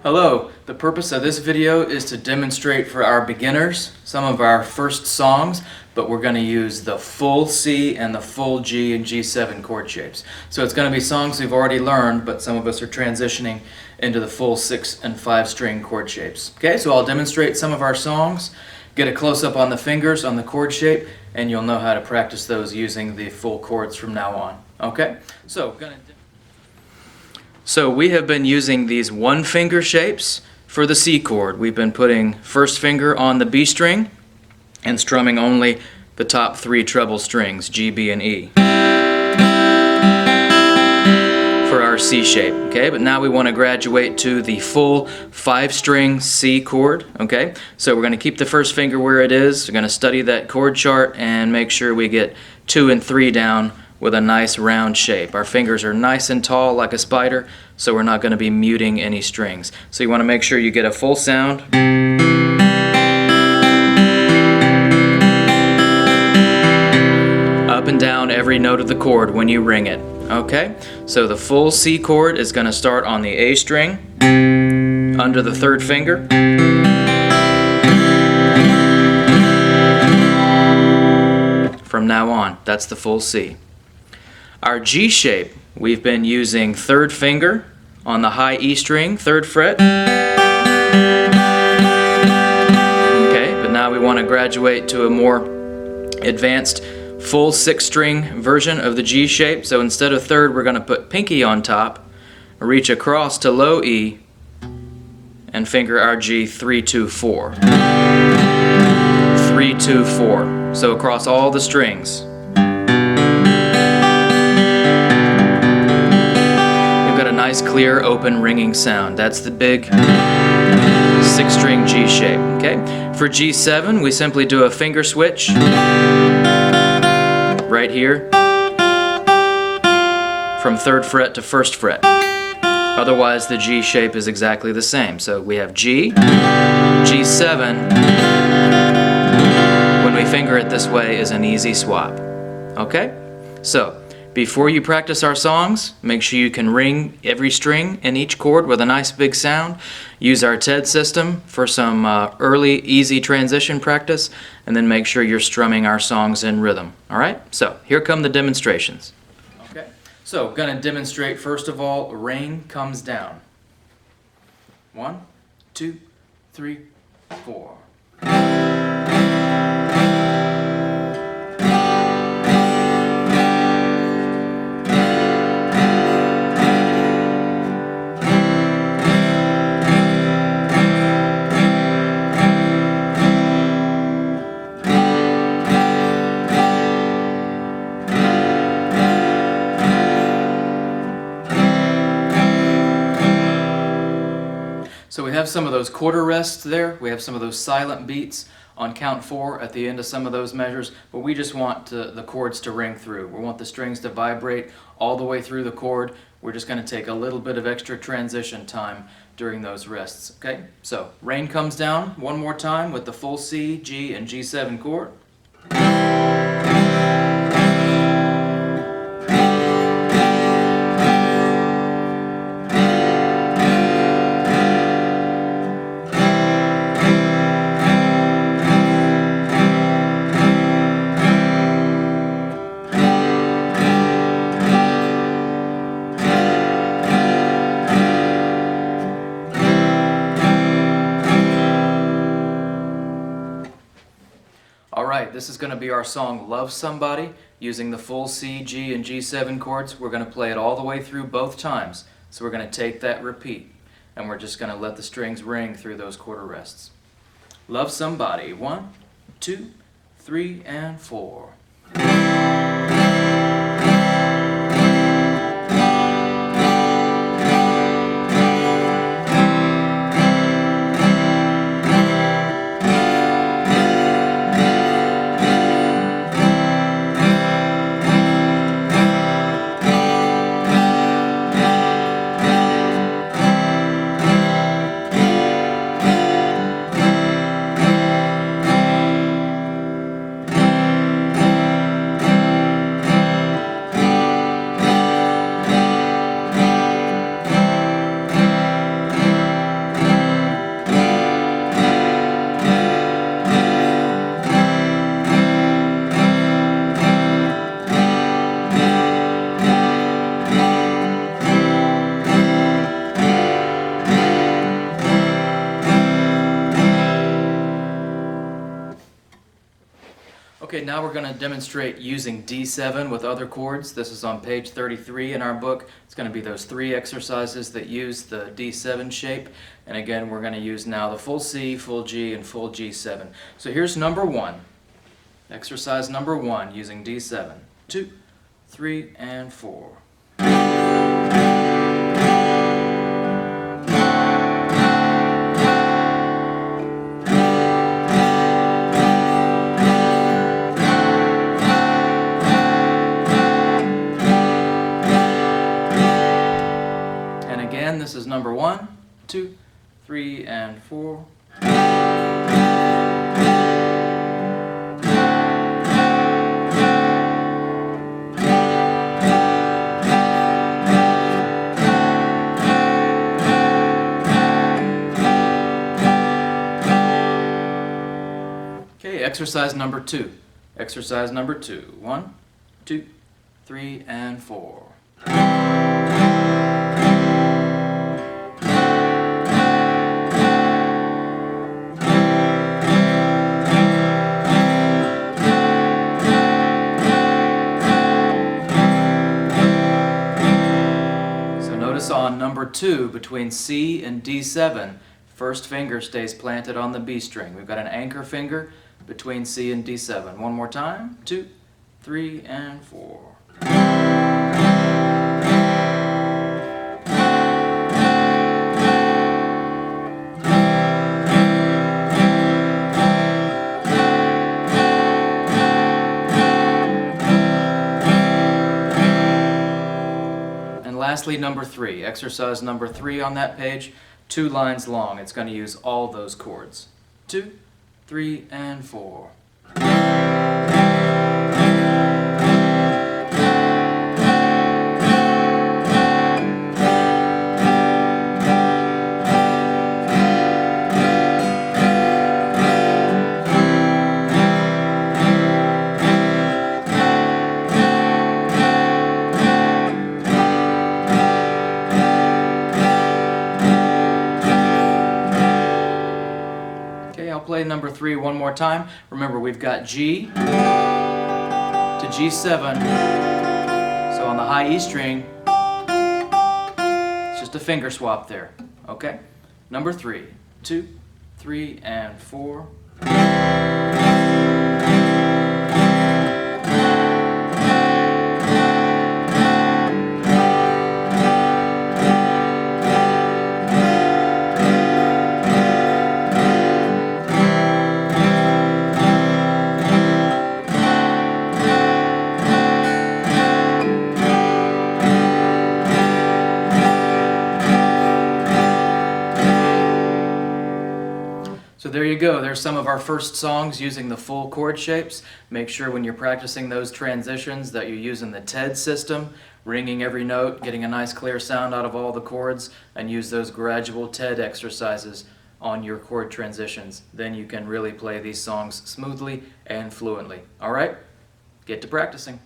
Hello, the purpose of this video is to demonstrate for our beginners some of our first songs, but we're going to use the full C and the full G and G7 chord shapes. So it's going to be songs we've already learned, but some of us are transitioning into the full 6 and 5 string chord shapes. Okay, so I'll demonstrate some of our songs, get a close-up on the fingers on the chord shape, and you'll know how to practice those using the full chords from now on. Okay, so we have been using these one finger shapes for the C chord. We've been putting first finger on the B string and strumming only the top 3 treble strings, G, B, and E, for our C shape. Okay, but now we want to graduate to the full 5-string C chord. Okay, so we're going to keep the first finger where it is. We're going to study that chord chart and make sure we get 2 and 3 down with a nice round shape. Our fingers are nice and tall like a spider, so we're not going to be muting any strings. So you want to make sure you get a full sound. Up and down every note of the chord when you ring it. Okay? So the full C chord is going to start on the A string, under the 3rd finger. From now on, that's the full C. Our G shape, we've been using 3rd finger on the high E string, 3rd fret. Okay, but now we want to graduate to a more advanced full 6-string version of the G shape. So instead of 3rd, we're going to put pinky on top, reach across to low E, and finger our G 3, 2, 4. 3, 2, 4. So across all the strings. Nice, clear, open, ringing sound. That's the big 6-string G shape. Okay. For G7, we simply do a finger switch right here from 3rd fret to 1st fret. Otherwise, the G shape is exactly the same. So we have G, G7. When we finger it this way is an easy swap. Okay. So before you practice our songs, make sure you can ring every string in each chord with a nice big sound. Use our TED system for some early, easy transition practice, and then make sure you're strumming our songs in rhythm. All right? So here come the demonstrations. Okay. So going to demonstrate first of all, Rain Comes Down. 1, 2, 3, 4. So we have some of those quarter rests there. We have some of those silent beats on count 4 at the end of some of those measures, but we just want the chords to ring through. We want the strings to vibrate all the way through the chord. We're just going to take a little bit of extra transition time during those rests. Okay? So Rain Comes Down one more time with the full C, G, and G7 chord. Alright, this is going to be our song Love Somebody using the full C, G, and G7 chords. We're going to play it all the way through both times. So we're going to take that repeat, and we're just going to let the strings ring through those quarter rests. Love Somebody. 1, 2, 3, and 4. Okay, now we're going to demonstrate using D7 with other chords. This is on page 33 in our book. It's going to be those 3 exercises that use the D7 shape. And again, we're going to use now the full C, full G, and full G7. So here's number 1. Exercise number 1 using D7. 2, 3, and 4. This is number 1, 2, 3, and 4. Okay, exercise number 2. Exercise number 2. 1, 2, 3, and 4. On number 2, between C and D7, first finger stays planted on the B string. We've got an anchor finger between C and D7. One more time. 2, 3, and 4. Lastly, number 3, exercise number 3 on that page, 2 lines long. It's going to use all those chords. 2, 3, and 4. I'll play number 3 one more time. Remember, we've got G to G7. So on the high E string, it's just a finger swap there. Okay? Number 3. 2, 3, and 4. So there you go. There's some of our first songs using the full chord shapes. Make sure when you're practicing those transitions that you're using the TED system, ringing every note, getting a nice clear sound out of all the chords, and use those gradual TED exercises on your chord transitions. Then you can really play these songs smoothly and fluently. All right? Get to practicing.